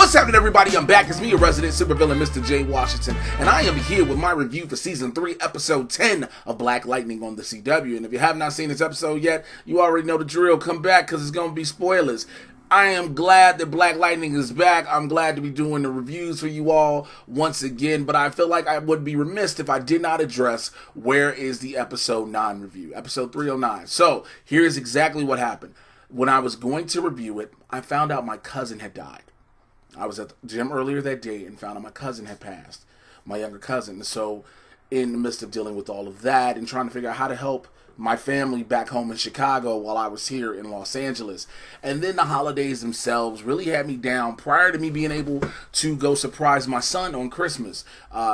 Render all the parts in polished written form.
What's happening, everybody? I'm back. It's me, your resident supervillain, Mr. J. Washington, and I am here with my review for Season 3, Episode 10 of Black Lightning on the CW. And if you have not seen this episode yet, you already know the drill. Come back, because it's going to be spoilers. I am glad that Black Lightning is back. I'm glad to be doing the reviews for you all once again, but I feel like I would be remiss if I did not address where is the Episode 9 review, Episode 309. So, here's exactly what happened. When I was going to review it, I found out my cousin had died. I was at the gym earlier that day and found out my cousin had passed, my younger cousin. So in the midst of dealing with all of that and trying to figure out how to help my family back home in Chicago while I was here in Los Angeles. And then the holidays themselves really had me down prior to me being able to go surprise my son on Christmas.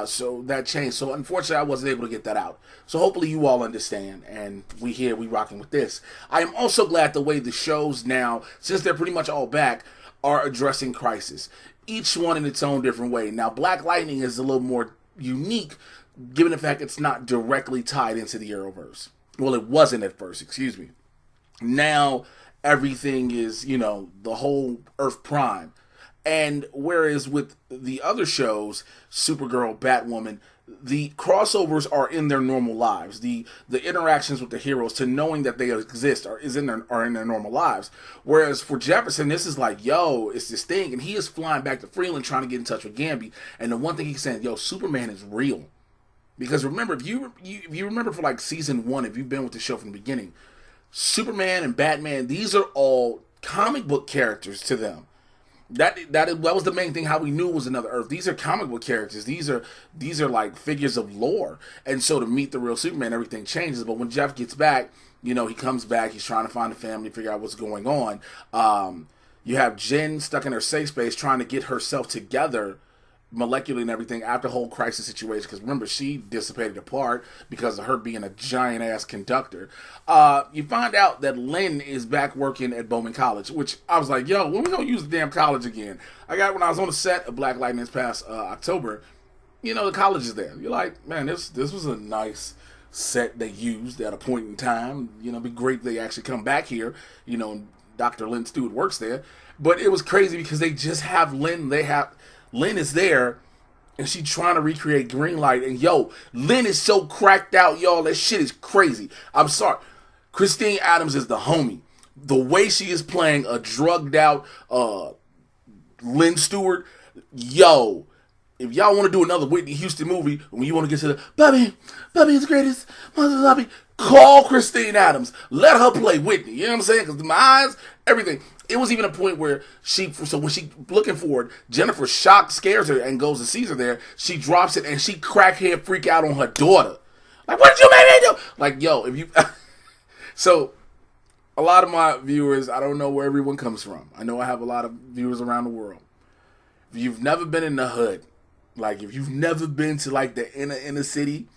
So that changed. So unfortunately, I wasn't able to get that out. So hopefully you all understand, and we rocking with this. I am also glad the way the shows now, since they're pretty much all back, are addressing crisis, each one in its own different way. Now, Black Lightning is a little more unique, given the fact it's not directly tied into the Arrowverse. Well, it wasn't at first, excuse me. Now, everything is, the whole Earth Prime. And whereas with the other shows, Supergirl, Batwoman, the crossovers are in their normal lives. The interactions with the heroes to knowing that they exist are in their normal lives. Whereas for Jefferson, this is like, it's this thing, and he is flying back to Freeland trying to get in touch with Gambi. And the one thing he's saying, Superman is real. Because remember, if you remember for like season 1, if you've been with the show from the beginning, Superman and Batman, these are all comic book characters to them. That was the main thing, how we knew it was another Earth. These are comic book characters. These are like figures of lore. And so to meet the real Superman, everything changes. But when Jeff gets back, he comes back, he's trying to find a family, figure out what's going on. You have Jen stuck in her safe space trying to get herself together molecularly and everything after the whole crisis situation, because remember, she dissipated apart because of her being a giant ass conductor. You find out that Lynn is back working at Bowman College, which I was like, when we gonna use the damn college again? When I was on the set of Black Lightning this past October, the college is there. You're like, man, this was a nice set they used at a point in time. It'd be great if they actually come back here, and Dr. Lynn Stewart works there. But it was crazy because they just have Lynn, Lynn is there, and she trying to recreate Greenlight, and Lynn is so cracked out, y'all. That shit is crazy. I'm sorry. Christine Adams is the homie. The way she is playing a drugged out Lynn Stewart, if y'all want to do another Whitney Houston movie, when you want to get to the Bobby is the greatest, Mother Bobby, call Christine Adams. Let her play Whitney. You know what I'm saying? Because my eyes, everything. It was even a point where when she looking forward, Jennifer scares her and goes and sees her there. She drops it and she crackhead freak out on her daughter. Like, what did you make me do? Like, if you... So, a lot of my viewers, I don't know where everyone comes from. I know I have a lot of viewers around the world. If you've never been in the hood, like if you've never been to like the inner city,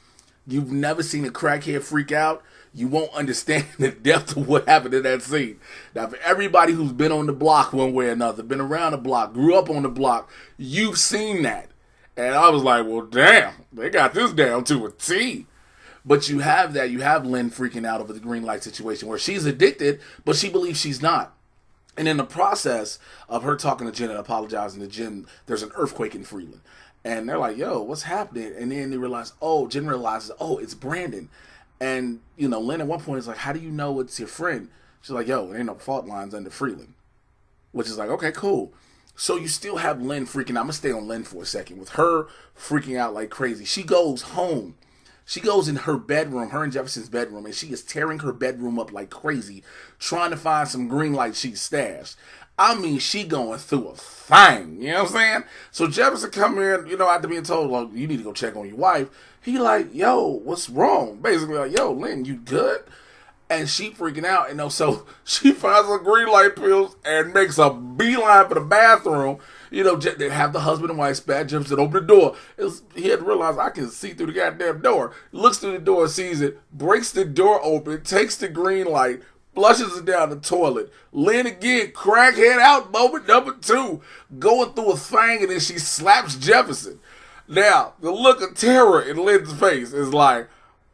you've never seen a crackhead freak out, you won't understand the depth of what happened in that scene. Now, for everybody who's been on the block one way or another, been around the block, grew up on the block, you've seen that. And I was like, well, damn, they got this down to a T. But you have that. You have Lynn freaking out over the green light situation where she's addicted, but she believes she's not. And in the process of her talking to Jen and apologizing to Jen, there's an earthquake in Freeland. And they're like, what's happening? And then they realize, Jen realizes, it's Brandon. And, Lynn at one point is like, how do you know it's your friend? She's like, there ain't no fault lines under Freeland. Which is like, okay, cool. So you still have Lynn freaking out. I'm going to stay on Lynn for a second. With her freaking out like crazy. She goes home. She goes in her bedroom, her and Jefferson's bedroom, and she is tearing her bedroom up like crazy, trying to find some green light she stashed. I mean, she going through a thing, you know what I'm saying? So Jefferson come in, after being told, like, you need to go check on your wife. He like, what's wrong? Basically like, Lynn, you good? And she freaking out, so she finds her green light pills and makes a beeline for the bathroom. They have the husband and wife spat. Jefferson open the door. He had to realize, I can see through the goddamn door. Looks through the door, sees it, breaks the door open, takes the green light, flushes it down the toilet. Lynn again, crackhead out moment number 2, going through a thing, and then she slaps Jefferson. Now, the look of terror in Lynn's face is like,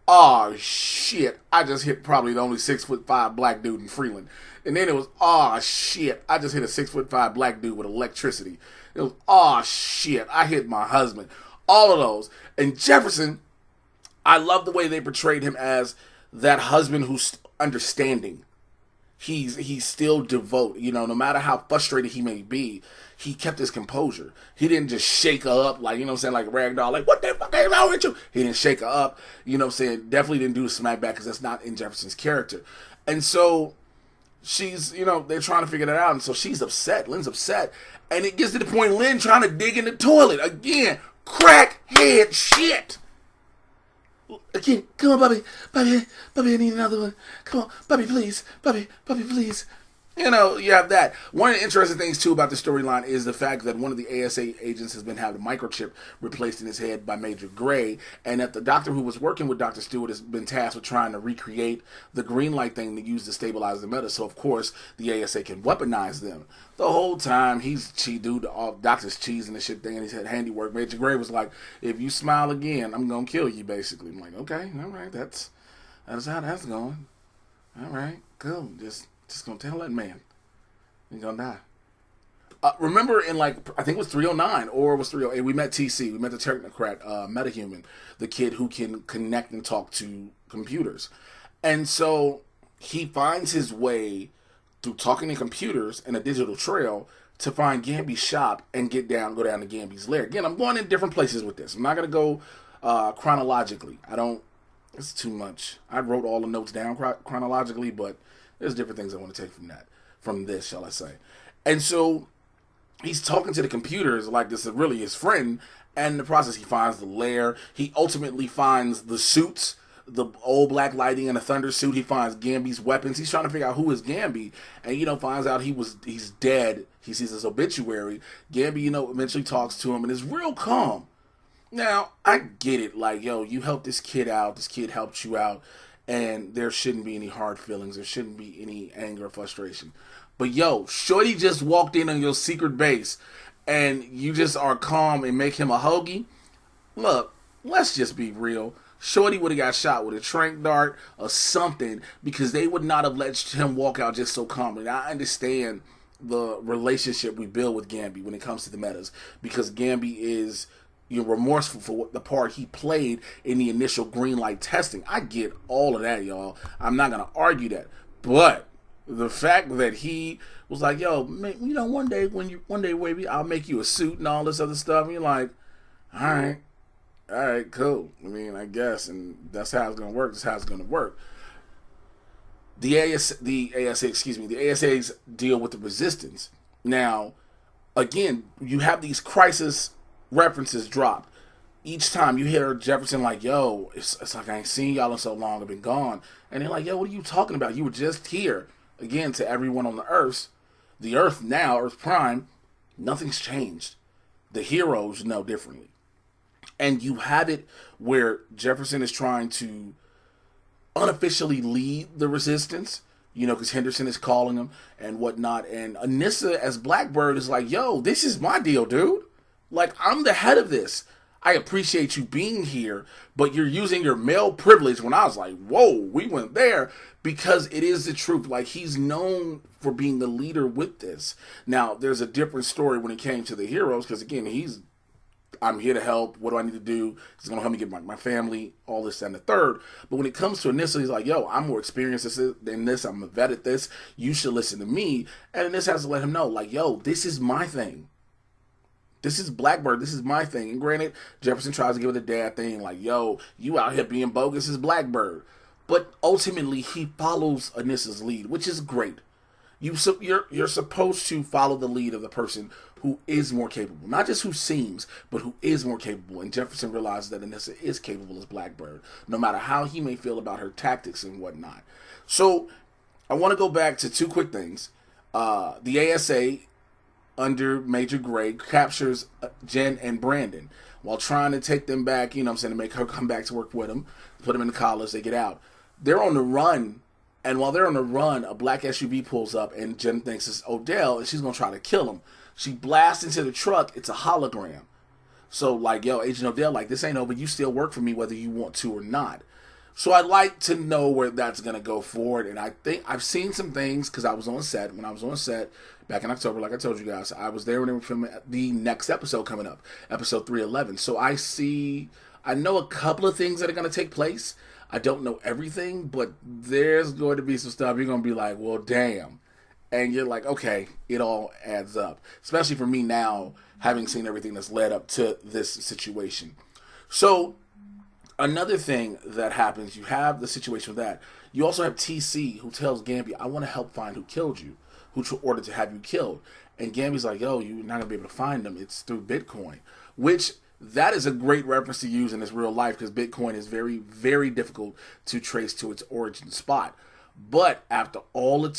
oh shit, I just hit probably the only 6'5" black dude in Freeland. And then it was, oh shit, I just hit a 6'5" black dude with electricity. It was, oh shit, I hit my husband. All of those. And Jefferson, I love the way they portrayed him as that husband who's understanding. He's still devout, no matter how frustrated he may be, he kept his composure. He didn't just shake her up like, like a rag doll, like, what the fuck is wrong with you? He didn't shake her up, definitely didn't do the smack back because that's not in Jefferson's character. And so she's, they're trying to figure that out, and so she's upset. Lynn's upset, and it gets to the point Lynn trying to dig in the toilet. Again, crackhead shit. Again, come on, Bobby, I need another one. Come on, Bobby, please, Bobby, please. You have that. One of the interesting things, too, about the storyline is the fact that one of the ASA agents has been having a microchip replaced in his head by Major Gray, and that the doctor who was working with Dr. Stewart has been tasked with trying to recreate the green light thing to use to stabilize the meta, so, of course, the ASA can weaponize them. The whole time, he's doctor's cheesing the shit thing, and he's had handiwork. Major Gray was like, if you smile again, I'm going to kill you, basically. I'm like, okay, all right, that's how that's going. All right, cool, just gonna tell that man he's gonna die. Remember in I think it was 309 or it was 308, we met TC, we met the technocrat, metahuman, the kid who can connect and talk to computers. And so he finds his way through talking to computers and a digital trail to find Gamby's shop and go down to Gamby's lair. Again, I'm going in different places with this. I'm not gonna go chronologically. It's too much. I wrote all the notes down chronologically, but there's different things I want to take from this, shall I say. And so he's talking to the computers like this is really his friend, and in the process he finds the lair. He ultimately finds the suits, the old black lighting and a thunder suit. He finds Gamby's weapons. He's trying to figure out who is Gamby, and finds out he's dead. He sees his obituary. Gamby, eventually talks to him and is real calm. Now, I get it, you helped this kid out, this kid helped you out, and there shouldn't be any hard feelings. There shouldn't be any anger or frustration. But shorty just walked in on your secret base, and you just are calm and make him a hoagie? Look, let's just be real. Shorty would have got shot with a tranq dart or something because they would not have let him walk out just so calmly. Now, I understand the relationship we build with Gamby when it comes to the metas, because Gamby is remorseful for the part he played in the initial green light testing. I get all of that, y'all. I'm not going to argue that. But the fact that he was like, one day, baby, I'll make you a suit and all this other stuff. And you're like, all right, cool. I guess. And that's how it's going to work. That's how it's going to work. The ASAs deal with the resistance. Now, again, you have these crisis references dropped. Each time you hear Jefferson like, it's like I ain't seen y'all in so long, I've been gone. And they're like, what are you talking about? You were just here. Again, to everyone on the Earth now, Earth Prime, nothing's changed. The heroes know differently. And you have it where Jefferson is trying to unofficially lead the resistance, because Henderson is calling him and whatnot. And Anissa as Blackbird is like, this is my deal, dude. I'm the head of this. I appreciate you being here, but you're using your male privilege. When I was like, whoa, we went there, because it is the truth. He's known for being the leader with this. Now, there's a different story when it came to the heroes, because again, I'm here to help. What do I need to do? He's going to help me get my family, all this and the third. But when it comes to Anissa, he's like, I'm more experienced than this. I'm a vet at this. You should listen to me. And Anissa has to let him know, this is my thing. This is Blackbird. This is my thing. And granted, Jefferson tries to give it a dad thing, you out here being bogus as Blackbird. But ultimately, he follows Anissa's lead, which is great. You're supposed to follow the lead of the person who is more capable. Not just who seems, but who is more capable. And Jefferson realizes that Anissa is capable as Blackbird, no matter how he may feel about her tactics and whatnot. So, I want to go back to two quick things. The ASA under Major Gray captures Jen and Brandon while trying to take them back, to make her come back to work with them, put them in the college, they get out. They're on the run, and while they're on the run, a black SUV pulls up, and Jen thinks it's Odell, and she's going to try to kill him. She blasts into the truck. It's a hologram. So, Agent Odell, this ain't over. You still work for me whether you want to or not. So I'd like to know where that's going to go forward. And I think I've seen some things because I was on set. When I was on set back in October, like I told you guys, I was there when they were filming the next episode coming up, episode 311. So I know a couple of things that are going to take place. I don't know everything, but there's going to be some stuff you're going to be like, well, damn. And you're like, okay, it all adds up. Especially for me now, having seen everything that's led up to this situation. So another thing that happens, you have the situation with that. You also have TC who tells Gambi, I want to help find who killed you, who ordered to have you killed. And Gambi's like, yo, you're not going to be able to find them. It's through Bitcoin. Which, that is a great reference to use in this real life because Bitcoin is very, very difficult to trace to its origin spot. But after all the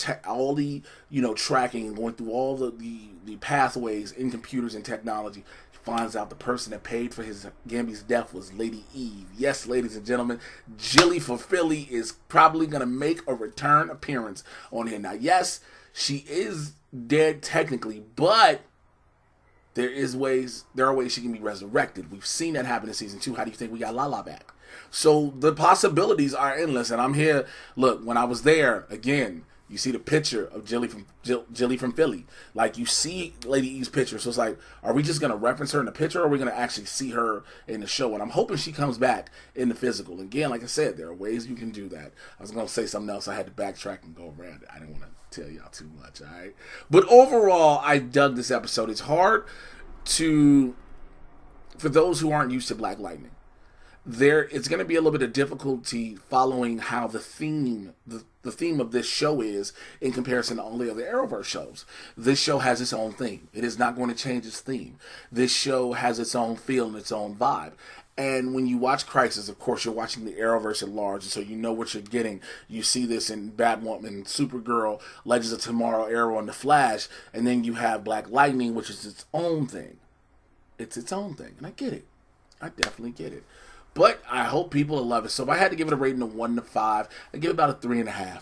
tracking and going through all the pathways in computers and technology, finds out the person that paid for Gambi's death was Lady Eve. Yes, ladies and gentlemen, Jilly for Philly is probably going to make a return appearance on here. Now, yes, she is dead technically, but there are ways she can be resurrected. We've seen that happen in season 2. How do you think we got Lala back? So the possibilities are endless, and I'm here. Look, when I was there, again, you see the picture of Jilly from Philly. Like, you see Lady Eve's picture. So it's like, are we just going to reference her in the picture, or are we going to actually see her in the show? And I'm hoping she comes back in the physical. And again, like I said, there are ways you can do that. I was going to say something else. I had to backtrack and go around it. I didn't want to tell y'all too much, all right? But overall, I dug this episode. It's hard for those who aren't used to Black Lightning. It's going to be a little bit of difficulty following how the theme of this show is in comparison to all the other Arrowverse shows. This show has its own theme. It is not going to change its theme. This show has its own feel and its own vibe. And when you watch Crisis, of course, you're watching the Arrowverse at large, and so you know what you're getting. You see this in Batwoman, Supergirl, Legends of Tomorrow, Arrow, and The Flash, and then you have Black Lightning, which is its own thing. It's its own thing, and I get it. I definitely get it. But I hope people will love it. So if I had to give it a rating of 1 to 5, I'd give it about a 3.5,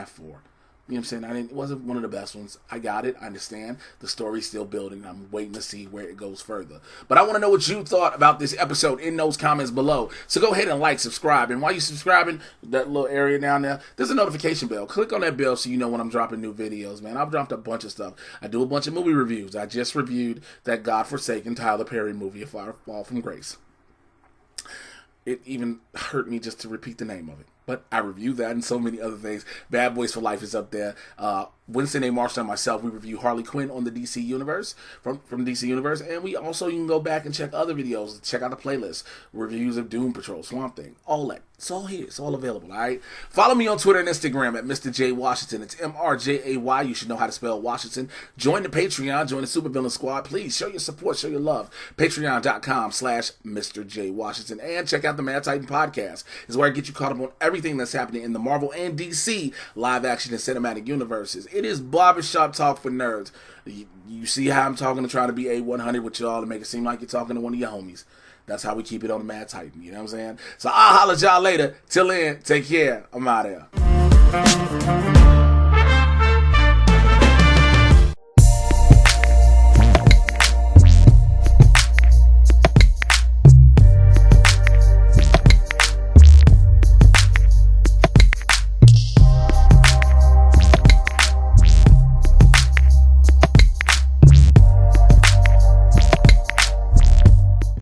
4. You know what I'm saying? It wasn't one of the best ones. I got it. I understand. The story's still building. I'm waiting to see where it goes further. But I want to know what you thought about this episode in those comments below. So go ahead and like, subscribe. And while you're subscribing, that little area down there, there's a notification bell. Click on that bell so you know when I'm dropping new videos, man. I've dropped a bunch of stuff. I do a bunch of movie reviews. I just reviewed that godforsaken Tyler Perry movie, A Fall from Grace. It even hurt me just to repeat the name of it. But I review that and so many other things. Bad Boys for Life is up there. Winston A. Marshall and myself, we review Harley Quinn on the DC Universe, from DC Universe. And you can go back and check other videos. Check out the playlist. Reviews of Doom Patrol, Swamp Thing, all that. It's all here. It's all available, all right? Follow me on Twitter and Instagram at Mr. J Washington. It's MRJAY. You should know how to spell Washington. Join the Patreon. Join the Supervillain Squad. Please show your support. Show your love. Patreon.com/Mr. J Washington. And check out the Mad Titan Podcast. It's where I get you caught up on everything that's happening in the Marvel and DC live action and cinematic universes. It is barbershop talk for nerds. You see how I'm talking to try to be A100 with y'all and make it seem like you're talking to one of your homies. That's how we keep it on the Mad Titan. You know what I'm saying? So I'll holler at y'all later. Till then, take care. I'm out of here.